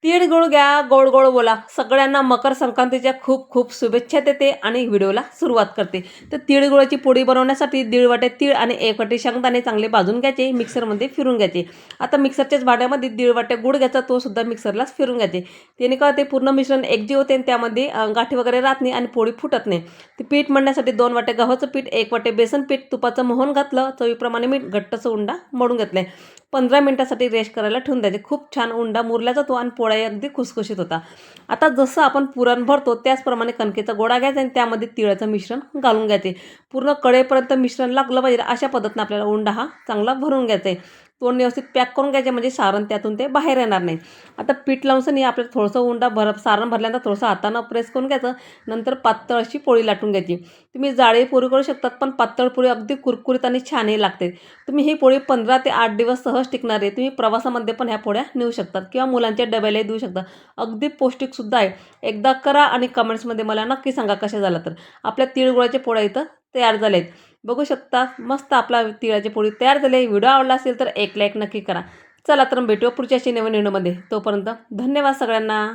तीळ गुळ घ्या, गोड गोड बोला. सगळ्यांना मकर संक्रांतीच्या खूप खूप शुभेच्छा देते आणि व्हिडिओला सुरुवात करते. तर तीळ गुळाची पोळी बनवण्यासाठी दीड वाटे तीळ आणि 1 वाटी शेंगदाणे चांगले भाजून घ्यायचे, मिक्सरमध्ये फिरून घ्यायचे. आता मिक्सरच्याच भांड्यामध्ये दीड वाट्या गूळ घ्यायचा, तो सुद्धा मिक्सरलाच फिरून घ्यायचे. त्याने का ते पूर्ण मिश्रण एकजीव होते आणि त्यामध्ये गाठी वगैरे राहत नाही आणि पोळी फुटत नाही. ते पीठ मळण्यासाठी 2 वाट्या गव्हाचं पीठ, 1 वाटे बेसन पीठ, तुपाचं मोहन घातलं, चवीप्रमाणे मीठ, घट्टसं उंडा मळून घेतलाय. 15 मिनिटासाठी रेस्ट करायला ठेवून द्यायचे. खूप छान उंडा मुरला जातो आणि पोळाही अगदी खुसखुशीत होता. आता जसं आपण पुरण भरतो त्याचप्रमाणे कणकेचा गोळा घ्यायचा आणि त्यामध्ये तिळाचं मिश्रण घालून घ्यायचे. पूर्ण कडेपर्यंत मिश्रण लागलं पाहिजे अशा पद्धतीने आपल्याला उंडा हा चांगला भरून घ्यायचा आहे. तोंड व्यवस्थित पॅक करून घ्यायचे म्हणजे सारण त्यातून ते बाहेर येणार नाही. आता पीठ लावून आपल्याला थोडंसं सारण भरल्यानंतर थोडंसं हातानं प्रेस करून घ्यायचं. नंतर पातळ अशी पोळी लाटून घ्यायची. तुम्ही जाळी पोळी करू शकतात, पण पातळ पोळी अगदी कुरकुरीत आणि छानही लागते. तुम्ही ही पोळी 15 ते 8 दिवस सहज टिकणार आहे. तुम्ही प्रवासामध्ये पण ह्या पोळ्या नेऊ शकतात किंवा मुलांच्या डब्यालाही देऊ शकता. अगदी पौष्टिकसुद्धा आहे. एकदा करा आणि कमेंट्समध्ये मला नक्की सांगा कशा झाला तर. आपल्या तिळगुळाच्या पोळ्या इथं तयार झाल्या आहेत. बघू शकता मस्त आपला तिळाची पोळी तयार झाली आहे. व्हिडिओ आवडला असेल तर एक लाईक नक्की करा. चला तर भेटूया पुढच्या अशी नवीन व्हिडिओमध्ये. तोपर्यंत धन्यवाद सगळ्यांना.